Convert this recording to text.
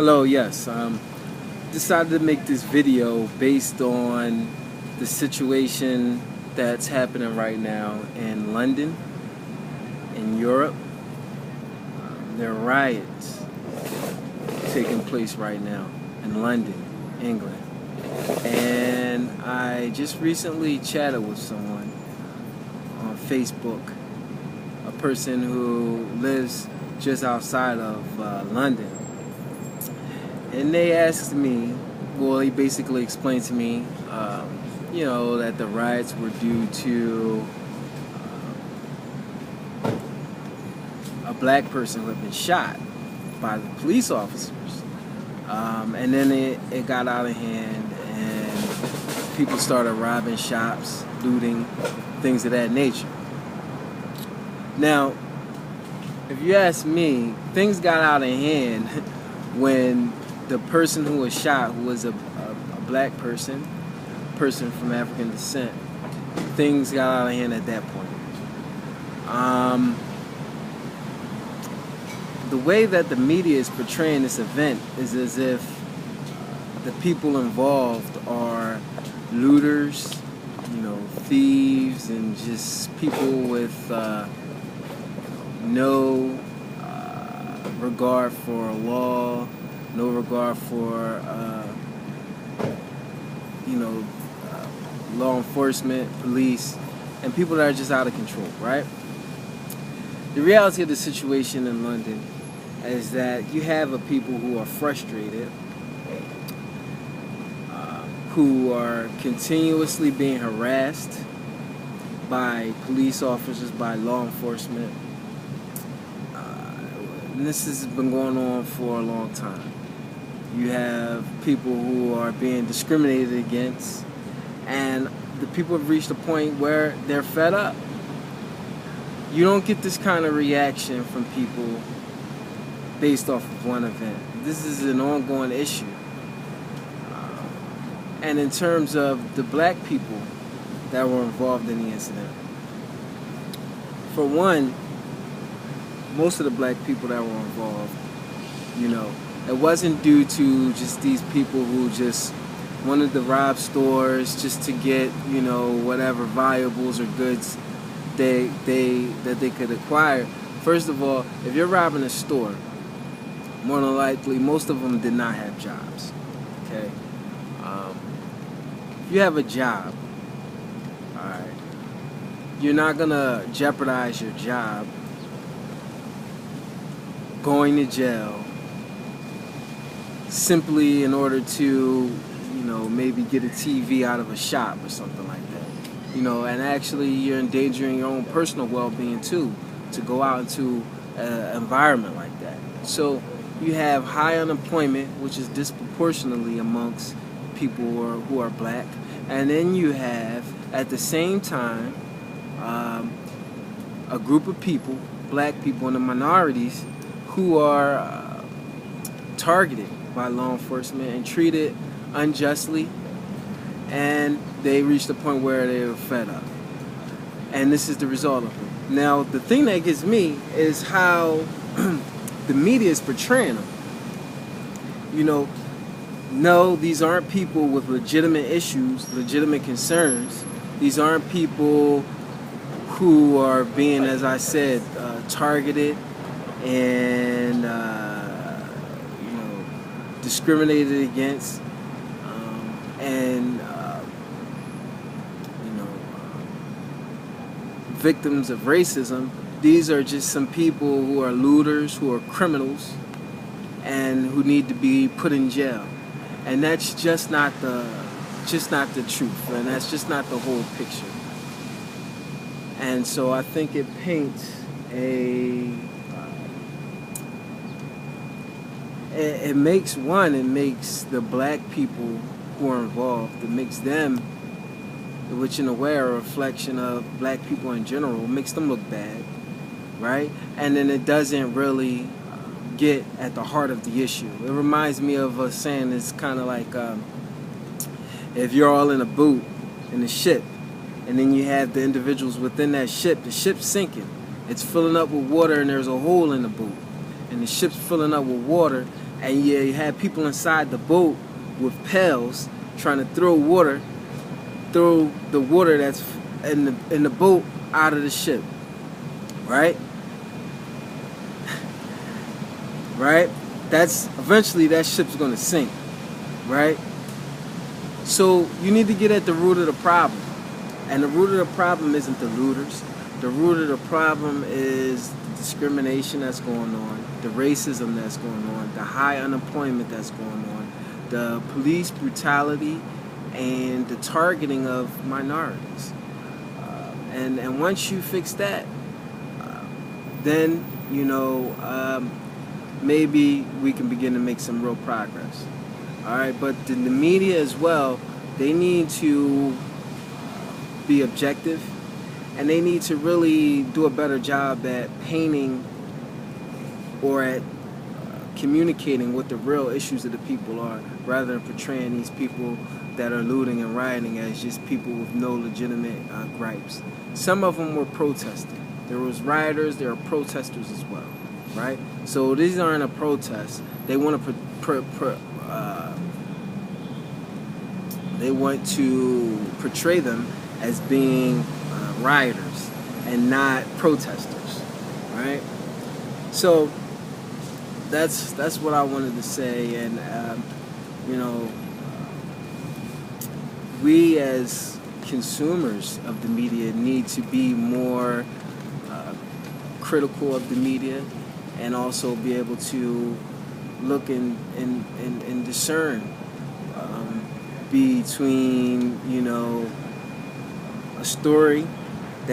Hello, yes. Decided to make this video based on the situation that's happening right now in London, in Europe. There are riots taking place right now in London, England. And I just recently chatted with someone on Facebook, a person who lives just outside of London. And they asked me, well, he basically explained to me, that the riots were due to a black person who had been shot by the police officers. And then it got out of hand and people started robbing shops, looting, things of that nature. Now, if you ask me, things got out of hand when the person who was shot, who was a black person from African descent, things got out of hand at that point. The way that the media is portraying this event is as if the people involved are looters, thieves, and just people with no regard for law, no regard for law enforcement, police, and people that are just out of control, right? The reality of the situation in London is that you have a people who are frustrated, who are continuously being harassed by police officers, by law enforcement. And this has been going on for a long time. You have people who are being discriminated against, and the people have reached a point where they're fed up. You don't get this kind of reaction from people based off of one event. This is an ongoing issue. And in terms of the black people that were involved in the incident, for one, most of the black people that were involved, it wasn't due to just these people who just wanted to rob stores just to get, whatever valuables or goods that they could acquire. First of all, if you're robbing a store, more than likely, most of them did not have jobs. Okay, if you have a job, all right, you're not gonna jeopardize your job going to jail simply in order to, maybe get a TV out of a shop or something like that. And actually you're endangering your own personal well-being too, to go out into an environment like that. So you have high unemployment, which is disproportionately amongst people who are black. And then you have, at the same time, a group of people, black people in the minorities, who are targeted by law enforcement and treated unjustly, and they reached a point where they were fed up. And this is the result of it. Now, the thing that gets me is how the media is portraying them. No, these aren't people with legitimate issues, legitimate concerns. These aren't people who are being, as I said, targeted and discriminated against, and victims of racism. These are just some people who are looters, who are criminals, and who need to be put in jail. And that's just not the truth, and that's just not the whole picture. And so I think it paints it makes the black people who are involved, it makes them, which in a way are a reflection of black people in general, makes them look bad, right? And then it doesn't really get at the heart of the issue. It reminds me of a saying, it's kind of like if you're all in a boat in a ship, and then you have the individuals within that ship, the ship's sinking, it's filling up with water, and there's a hole in the boat, and the ship's filling up with water, and you had people inside the boat with pails trying to throw the water that's in the boat out of the ship, right? Right? That's eventually that ship's gonna sink, right? So you need to get at the root of the problem, and the root of the problem isn't the looters. The root of the problem is the discrimination that's going on, the racism that's going on, the high unemployment that's going on, the police brutality, and the targeting of minorities. And once you fix that, then maybe we can begin to make some real progress. All right, but the media as well, they need to be objective, and they need to really do a better job at painting or at communicating what the real issues of the people are, rather than portraying these people that are looting and rioting as just people with no legitimate gripes. Some of them were protesting. There was rioters, there are protesters as well, right? So these aren't a protest. They want to they want to portray them as being rioters and not protesters, right? So that's what I wanted to say, and we as consumers of the media need to be more critical of the media, and also be able to look and discern between a story